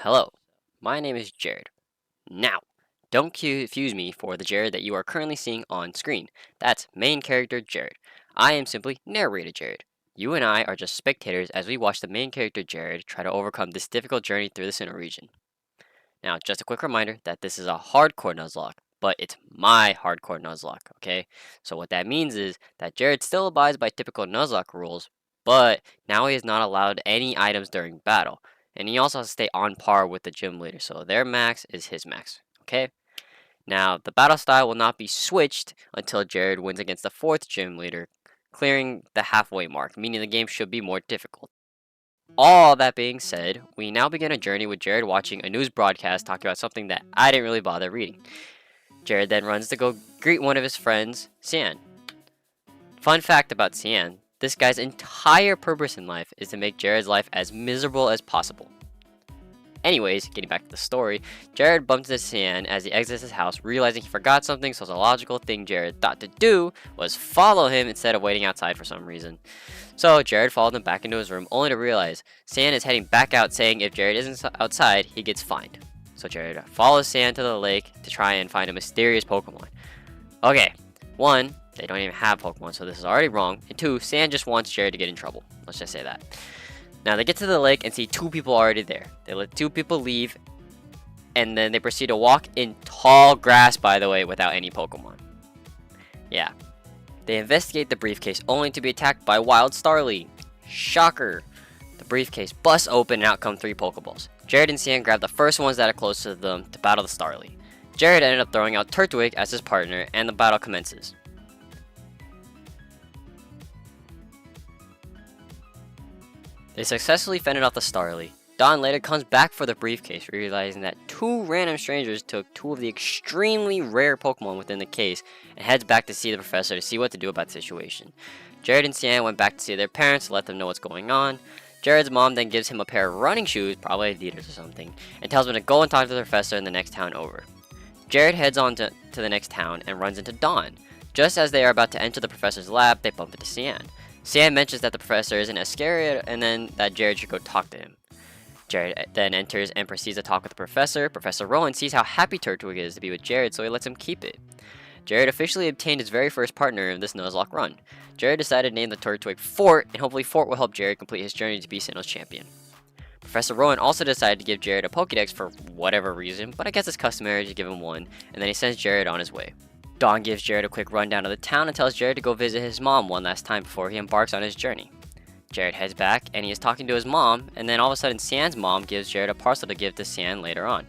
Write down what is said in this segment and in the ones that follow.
Hello, my name is Jared. Now, don't confuse me for the Jared that you are currently seeing on screen. That's main character Jared. I am simply narrator Jared. You and I are just spectators as we watch the main character Jared try to overcome this difficult journey through the Sinnoh region. Now, just a quick reminder that this is a hardcore Nuzlocke, but it's my hardcore Nuzlocke, okay? So what that means is that Jared still abides by typical Nuzlocke rules, but now he is not allowed any items during battle, and he also has to stay on par with the gym leader, so their max is his max, okay? Now, the battle style will not be switched until Jared wins against the fourth gym leader, clearing the halfway mark, meaning the game should be more difficult. All that being said, we now begin a journey with Jared watching a news broadcast talking about something that I didn't really bother reading. Jared then runs to go greet one of his friends, Sian. Fun fact about Sian, this guy's entire purpose in life is to make Jared's life as miserable as possible. Anyways, getting back to the story, Jared bumps into Sian as he exits his house, realizing he forgot something, so the logical thing Jared thought to do was follow him instead of waiting outside for some reason. So Jared followed him back into his room, only to realize Sian is heading back out, saying if Jared isn't outside, he gets fined. So Jared follows Sian to the lake to try and find a mysterious Pokemon. Okay, one, they don't even have Pokemon, so this is already wrong. And two, Sian just wants Jared to get in trouble. Let's just say that. Now they get to the lake and see two people already there. They let two people leave, and then they proceed to walk in tall grass, by the way, without any Pokemon. Yeah. They investigate the briefcase only to be attacked by Wild Starly. Shocker. The briefcase busts open and out come 3 Pokeballs. Jared and Sian grab the first ones that are closest to them to battle the Starly. Jared ended up throwing out Turtwig as his partner, and the battle commences. They successfully fended off the Starly. Dawn later comes back for the briefcase, realizing that 2 random strangers took 2 of the extremely rare Pokemon within the case, and heads back to see the professor to see what to do about the situation. Jared and Sian went back to see their parents to let them know what's going on. Jared's mom then gives him a pair of running shoes, probably Adidas or something, and tells him to go and talk to the professor in the next town over. Jared heads on to the next town and runs into Dawn. Just as they are about to enter the professor's lab, they bump into Sian. Sian mentions that the professor isn't as scary, and then that Jared should go talk to him. Jared then enters and proceeds to talk with the professor. Professor Rowan sees how happy Turtwig is to be with Jared, so he lets him keep it. Jared officially obtained his very first partner in this Nuzlocke run. Jared decided to name the Turtwig Fort, and hopefully Fort will help Jared complete his journey to be Sinnoh's champion. Professor Rowan also decided to give Jared a Pokédex for whatever reason, but I guess it's customary to give him one, and then he sends Jared on his way. Dawn gives Jared a quick rundown of the town and tells Jared to go visit his mom one last time before he embarks on his journey. Jared heads back and he is talking to his mom, and then all of a sudden Sian's mom gives Jared a parcel to give to Sian later on.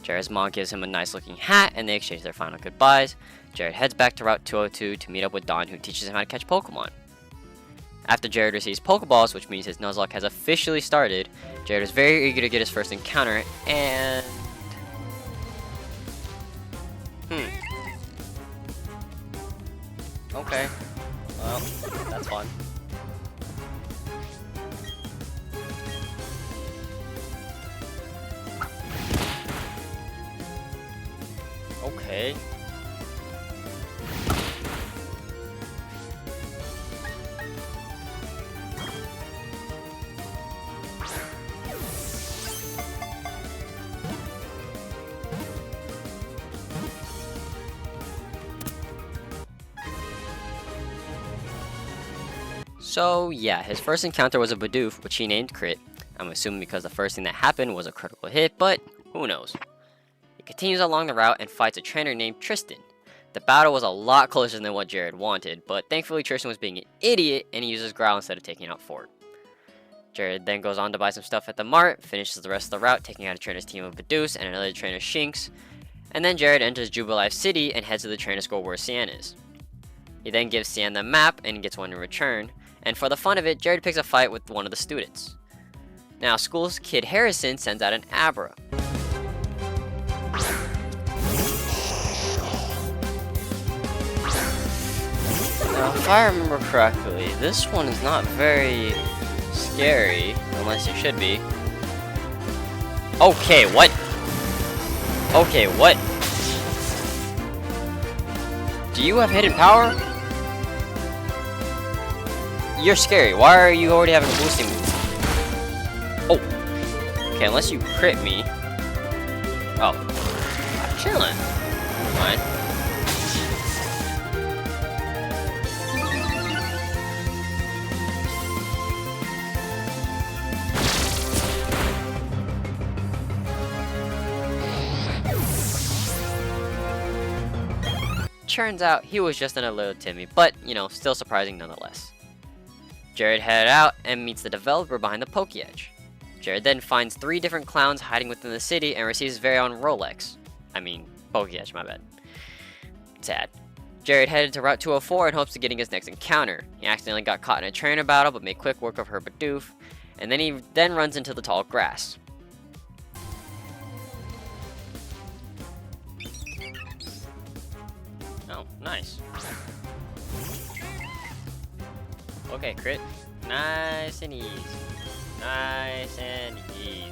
Jared's mom gives him a nice looking hat and they exchange their final goodbyes. Jared heads back to Route 202 to meet up with Dawn, who teaches him how to catch Pokemon. After Jared receives Pokeballs, which means his Nuzlocke has officially started, Jared is very eager to get his first encounter, and... Okay. Well, that's fun. Okay. So yeah, his first encounter was a Bidoof, which he named Crit. I'm assuming because the first thing that happened was a critical hit, but who knows. He continues along the route and fights a trainer named Tristan. The battle was a lot closer than what Jared wanted, but thankfully Tristan was being an idiot and he uses Growl instead of taking out Fort. Jared then goes on to buy some stuff at the mart, finishes the rest of the route taking out a trainer's team of Bidoos and another trainer Shinx, and then Jared enters Jubilife City and heads to the trainer school where Sian is. He then gives Sian the map and gets one in return, and for the fun of it, Jared picks a fight with one of the students. Now, school's kid Harrison sends out an Abra. Now, if I remember correctly, this one is not very scary, unless it should be. Okay, what? Okay, what? Do you have hidden power? You're scary. Why are you already having a boosting move? Oh. Okay, unless you crit me. Oh, I'm chilling. Fine. Turns out he was just in a little Timmy, but, you know, still surprising nonetheless. Jared headed out and meets the developer behind the Pokéedge. Jared then finds 3 different clowns hiding within the city and receives his very own Rolex. I mean, Pokéedge, my bad. Sad. Jared headed to Route 204 in hopes of getting his next encounter. He accidentally got caught in a trainer battle but made quick work of her Bidoof, and then he runs into the tall grass. Oh, nice. Okay, crit. Nice and easy. Nice and easy.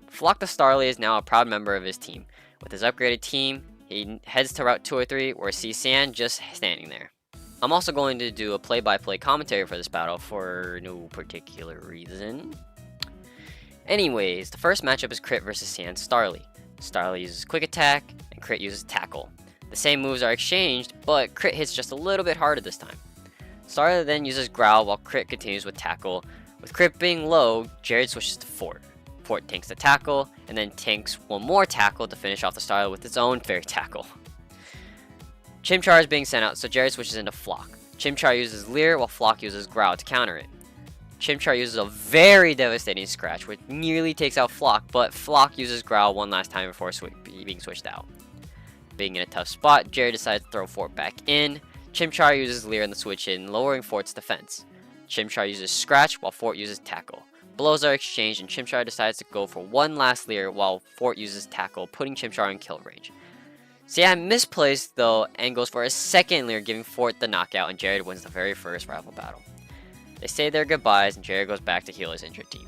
Flock the Starly is now a proud member of his team. With his upgraded team, he heads to Route 203 where sees Sian just standing there. I'm also going to do a play-by-play commentary for this battle for no particular reason. Anyways, the first matchup is Crit versus Sian Starly. Starly uses Quick Attack and Crit uses Tackle. The same moves are exchanged, but Crit hits just a little bit harder this time. Starly then uses Growl while Crit continues with Tackle. With Crit being low, Jared switches to Fort. Fort tanks the Tackle, and then tanks one more Tackle to finish off the Starly with its own Fairy Tackle. Chimchar is being sent out, so Jared switches into Flock. Chimchar uses Leer, while Flock uses Growl to counter it. Chimchar uses a very devastating Scratch, which nearly takes out Flock, but Flock uses Growl one last time before being switched out. Being in a tough spot, Jared decides to throw Fort back in. Chimchar uses Leer in the switch in, lowering Fort's defense. Chimchar uses Scratch, while Fort uses Tackle. Blows are exchanged, and Chimchar decides to go for one last Leer while Fort uses Tackle, putting Chimchar in kill range. Sian misplaced though and goes for a second Leer, giving Fort the knockout, and Jared wins the very first rival battle. They say their goodbyes, and Jared goes back to heal his injured team.